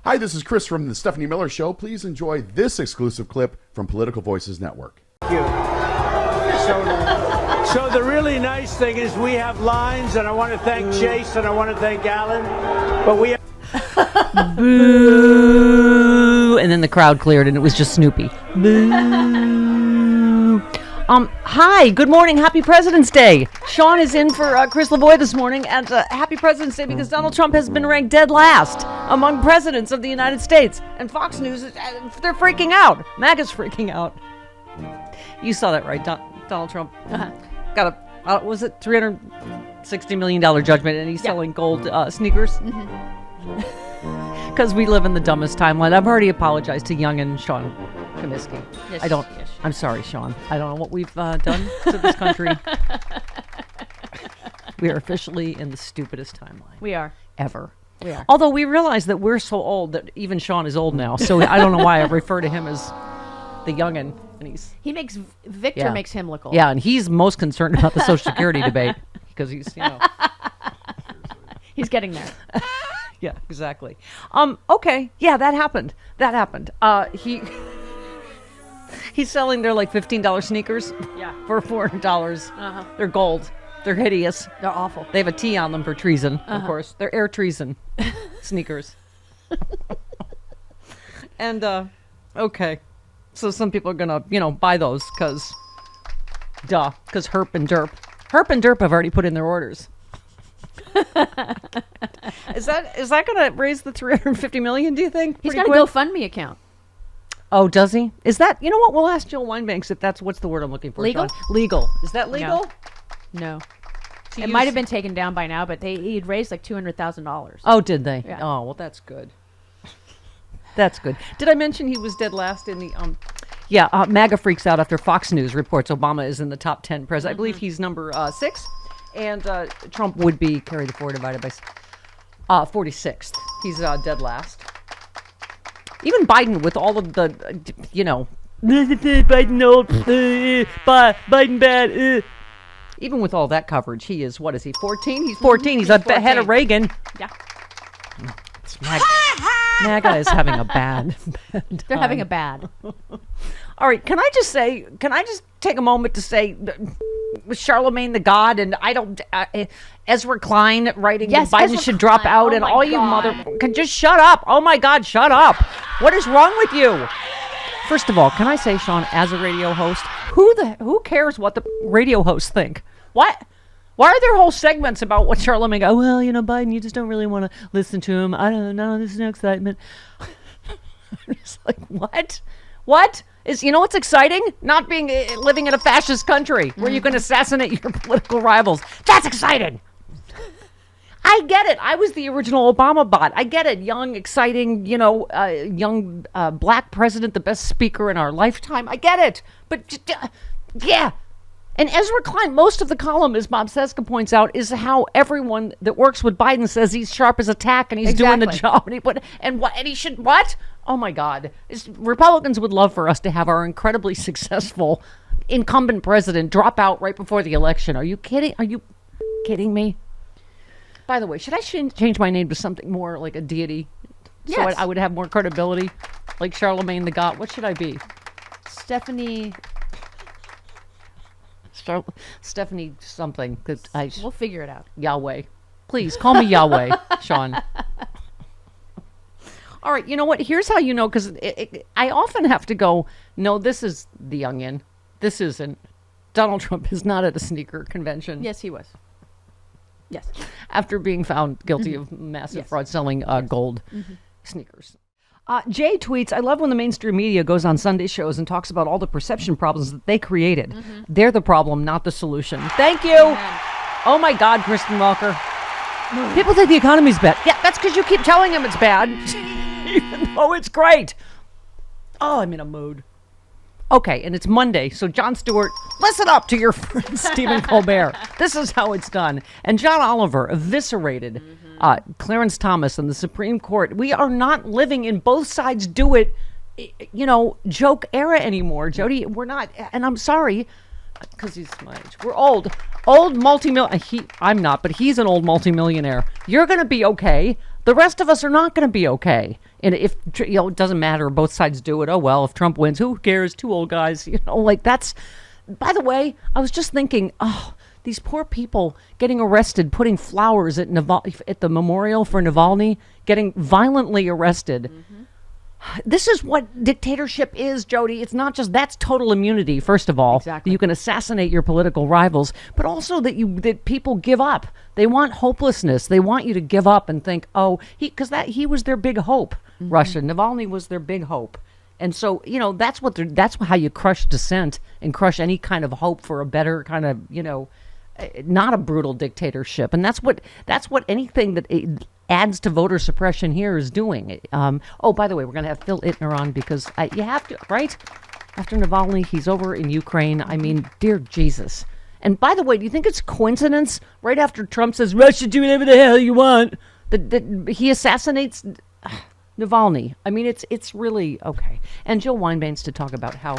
Hi, this is Chris from the Stephanie Miller Show. Please enjoy this exclusive clip from Political Voices Network. Thank you. So the really nice thing is we have lines, and I want to thank Chase and I want to thank Alan, but we have... Boo! And then the crowd cleared, and it was just Snoopy. Boo! Hi, good morning, happy President's Day. Sean is in for Chris Lavoie this morning, and happy President's Day because Donald Trump has been ranked dead last among presidents of the United States. And Fox News, they're freaking out. MAGA's freaking out. You saw that, right? Donald Trump got a, was it $360 million judgment, and he's selling gold sneakers? Because we live in the dumbest timeline. I've already apologized to Young and Sean Comiskey. I'm sorry, Sean. I don't know what we've done to this country. We are officially in the stupidest timeline. We are. Ever. We are. Although we realize that we're so old that even Sean is old now. So I don't know why I refer to him as the youngin'. And Victor makes him look old. Yeah, and he's most concerned about the Social Security debate because he's, he's getting there. Yeah, exactly. Okay. Yeah, that happened. He's selling their like $15 sneakers for $400. They're gold. They're hideous. They're awful. They have a T on them for treason, of course. They're air treason sneakers. And, okay. So some people are going to, buy those because Herp and Derp have already put in their orders. Is that going to raise the $350 million, do you think? He's got a GoFundMe account. Oh, does he? Is that, you know what? We'll ask Jill Weinbanks if that's, what's the word I'm looking for? Legal? Sean? Legal. Is that legal? No. It might have been taken down by now, but he'd raised like $200,000. Oh, did they? Yeah. Oh, well, that's good. That's good. Did I mention he was dead last in the, MAGA freaks out after Fox News reports Obama is in the top 10 president. I believe he's number 6, and Trump would be carry the 4 divided by 46th. He's dead last. Even Biden, with all of the, Biden old, Biden bad. Even with all that coverage, he is, what is he, 14? He's 14. He's ahead of Reagan. Yeah. MAGA is having a bad time. They're having a bad. All right, can I just take a moment to say, Charlemagne the God, and Ezra Klein writing Biden Ezra should drop Klein. out, Oh and my all you God. can just shut up. Oh my God, shut up. What is wrong with you? First of all, can I say, Sean, as a radio host, who cares what the radio hosts think? What? Why are there whole segments about what Charlemagne go, well, Biden, you just don't really want to listen to him. I don't know, there's no excitement. It's like, what? What? What's exciting? Not living in a fascist country where you can assassinate your political rivals. That's exciting. I get it. I was the original Obama bot. I get it. Young, exciting, young black president, the best speaker in our lifetime. I get it. But, yeah. And Ezra Klein, most of the column, as Bob Seska points out, is how everyone that works with Biden says he's sharp as a tack and he's doing the job. And he should, what? Oh, my God. Republicans would love for us to have our incredibly successful incumbent president drop out right before the election. Are you kidding? Are you kidding me? By the way, should I change my name to something more like a deity? Yes. So I would have more credibility? Like Charlemagne the God? What should I be? Stephanie something. We'll figure it out. Yahweh. Please, call me Yahweh, Sean. All right, you know what? Here's how you know, because I often have to go, no, this is the youngin'. This isn't. Donald Trump is not at a sneaker convention. Yes, he was. Yes. After being found guilty of massive fraud selling gold sneakers. Jay tweets, I love when the mainstream media goes on Sunday shows and talks about all the perception problems that they created. They're the problem, not the solution. Thank you. Amen. Oh my God, Kristen Walker. People think the economy's bad. Yeah, that's because you keep telling them it's bad. Even though it's great. Oh, I'm in a mood. Okay, and it's Monday, so Jon Stewart, listen up to your friend Stephen Colbert. This is how it's done. And John Oliver eviscerated Clarence Thomas and the Supreme Court. We are not living in both sides do it, joke era anymore, Jody. We're not, and I'm sorry, because he's my age. We're old multi-millionaire. I'm not, but he's an old multimillionaire. You're going to be okay. The rest of us are not going to be okay. And if, it doesn't matter, both sides do it. Oh, well, if Trump wins, who cares? Two old guys, that's, by the way, I was just thinking, these poor people getting arrested, putting flowers at the memorial for Navalny, getting violently arrested. This is what dictatorship is, Jody. It's not just, that's total immunity, first of all. Exactly. You can assassinate your political rivals, but also that people give up. They want hopelessness. They want you to give up and think, because he was their big hope, Russia. Navalny was their big hope. And so, that's how you crush dissent and crush any kind of hope for a better kind of, not a brutal dictatorship. And that's what anything that adds to voter suppression here is doing. By the way, we're going to have Phil Ittner on because you have to, right? After Navalny, he's over in Ukraine. I mean, dear Jesus. And by the way, do you think it's coincidence right after Trump says, Russia, do whatever the hell you want, that he assassinates Navalny? I mean, it's really okay. And Jill Weinbain's to talk about how,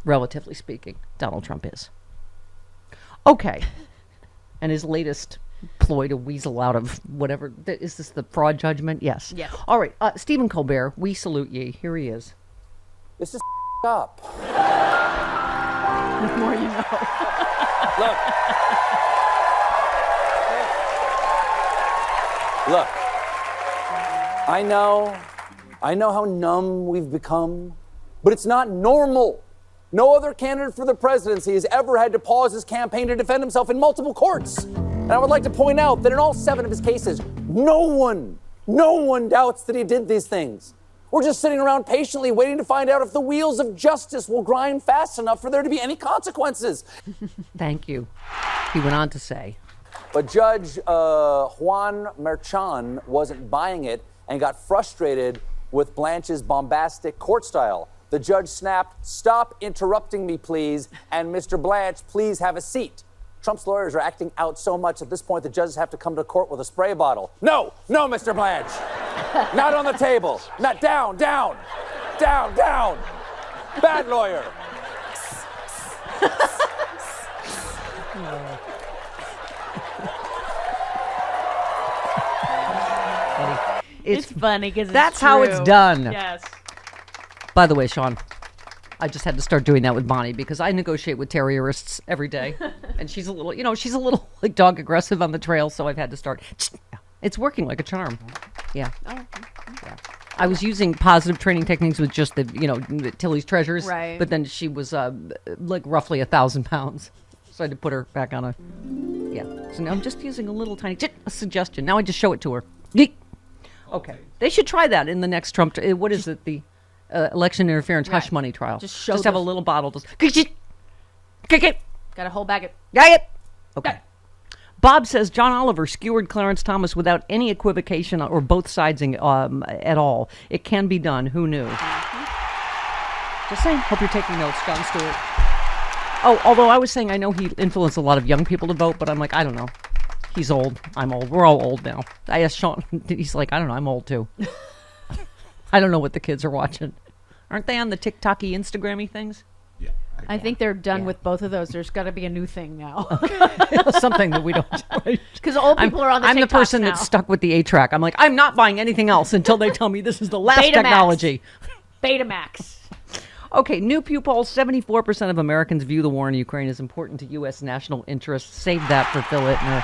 relatively speaking, Donald Trump is. Okay. And his latest ploy to weasel out of whatever. Is this the fraud judgment? Yes. Yes. All right. Stephen Colbert, we salute ye. Here he is. This is up. The more you know. Look. Look. I know how numb we've become, but it's not normal. No other candidate for the presidency has ever had to pause his campaign to defend himself in multiple courts. And I would like to point out that in all 7 of his cases, no one doubts that he did these things. We're just sitting around patiently waiting to find out if the wheels of justice will grind fast enough for there to be any consequences. Thank you. He went on to say. But Judge Juan Merchan wasn't buying it and got frustrated with Blanche's bombastic court style. The judge snapped, "Stop interrupting me, please, and Mr. Blanche, please have a seat." Trump's lawyers are acting out so much at this point the judges have to come to court with a spray bottle. No, Mr. Blanche. Not on the table. Not down. Bad lawyer. It's funny because that's how it's done. Yes. By the way, Sean, I just had to start doing that with Bonnie because I negotiate with terrierists every day, and she's a little like dog aggressive on the trail, so I've had to start. It's working like a charm. Yeah. Yeah. I was using positive training techniques with just the Tilly's treasures, right? But then she was like roughly 1,000 pounds, so I had to put her back on a. Yeah. So now I'm just using a little tiny a suggestion. Now I just show it to her. Yeet. Okay. They should try that in the next Trump. What is it? The election interference hush money trial. Just have a little bottle. Got a whole bag of. Got it. Okay. Bob says John Oliver skewered Clarence Thomas without any equivocation or both siding at all. It can be done. Who knew? Just saying. Hope you're taking notes, John Stewart. Oh, although I was saying I know he influenced a lot of young people to vote, but I'm like, I don't know. He's old. I'm old. We're all old now. I asked Sean. He's like, I don't know. I'm old too. I don't know what the kids are watching. Aren't they on the TikTok-y, Instagram-y things? Yeah. I think they're done with both of those. There's got to be a new thing now. Something that we don't. Because old people are on the I'm the TikToks person now. that's stuck with the 8-track. I'm like, I'm not buying anything else until they tell me this is the last Betamax. technology. Betamax. Okay, new Pew poll, 74% of Americans view the war in Ukraine as important to U.S. national interests. Save that for Phil Ittner.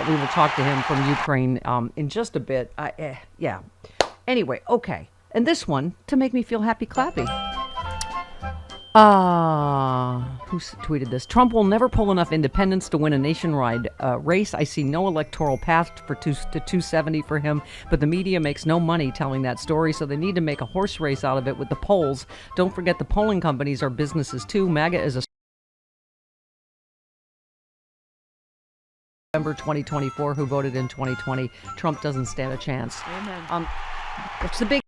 We will talk to him from Ukraine in just a bit. Yeah. Anyway, okay. And this one, to make me feel happy clappy. Who tweeted this? Trump will never pull enough independents to win a nationwide race. I see no electoral path to 270 for him, but the media makes no money telling that story, so they need to make a horse race out of it with the polls. Don't forget the polling companies are businesses too. MAGA is a November 2024 who voted in 2020. Trump doesn't stand a chance. Amen. It's the big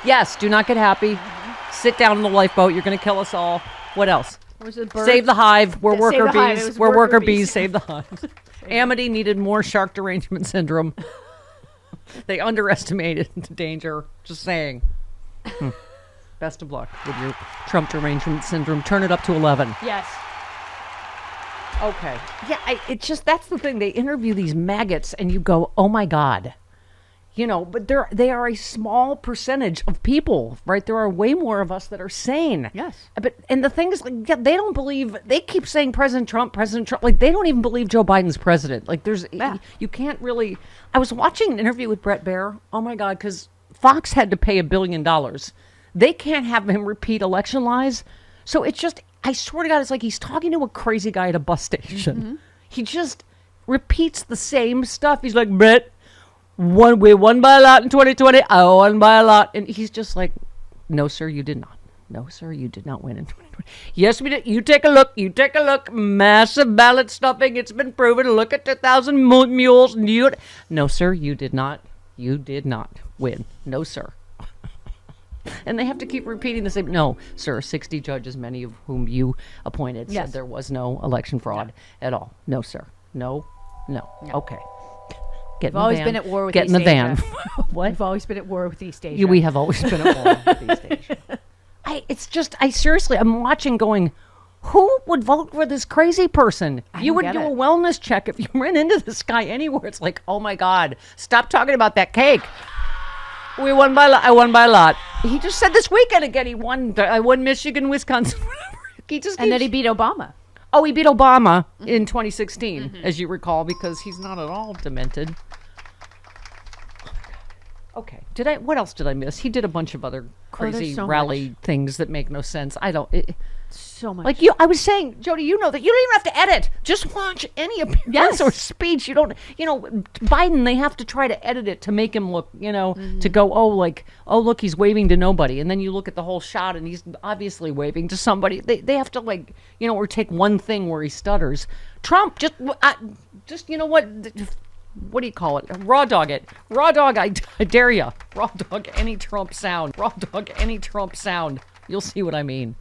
Yes, do not get happy. Sit down in the lifeboat. You're going to kill us all. What else? Was it bird? Save the hive. We're Save worker the hive. It bees. was We're worker worker bees. bees. Save the hive. Amity needed more shark derangement syndrome. They underestimated the danger. Just saying. Best of luck with your Trump derangement syndrome. Turn it up to 11. Yes. Okay. Yeah, it's just, that's the thing. They interview these maggots and you go, oh my God. You know, but they are a small percentage of people, right? There are way more of us that are sane. Yes. And the thing is, like, yeah, they don't believe, they keep saying President Trump. Like, they don't even believe Joe Biden's president. Like, you can't really, I was watching an interview with Brett Baer. Oh my God, because Fox had to pay $1 billion. They can't have him repeat election lies. So it's just, I swear to God, it's like he's talking to a crazy guy at a bus station. Mm-hmm. He just repeats the same stuff. He's like, Brett, we won by a lot in 2020. I won by a lot. And he's just like, no, sir, you did not. No, sir, you did not win in 2020. Yes, we did. You take a look. You take a look. Massive ballot stuffing. It's been proven. Look at 2,000 mules. No, sir, you did not. You did not win. No, sir. And they have to keep repeating the same. No, sir, 60 judges, many of whom you appointed, said there was no election fraud at all. No, sir. No. Okay. We've always been at war with Get East in the Asia. van. What? We've always been at war with East Asia. We have always been at war with East Asia. I'm watching going, who would vote for this crazy person? You would do a wellness check if you ran into this guy anywhere. It's like, oh my God, stop talking about that cake. We won by a lot. I won by a lot. He just said this weekend again, I won Michigan, Wisconsin, whatever. And then he beat Obama. Oh, he beat Obama in 2016, as you recall, because he's not at all demented. Okay. What else did I miss? He did a bunch of other crazy rally things that make no sense. So much. Like I was saying, Jody, you know that you don't even have to edit. Just watch any appearance or speech. You don't, Biden, they have to try to edit it to make him look, to go, look, he's waving to nobody. And then you look at the whole shot and he's obviously waving to somebody. They have to or take one thing where he stutters. Trump, just you know what do you call it? Raw dog it. Raw dog, I dare ya. Raw dog any Trump sound. Raw dog any Trump sound. You'll see what I mean.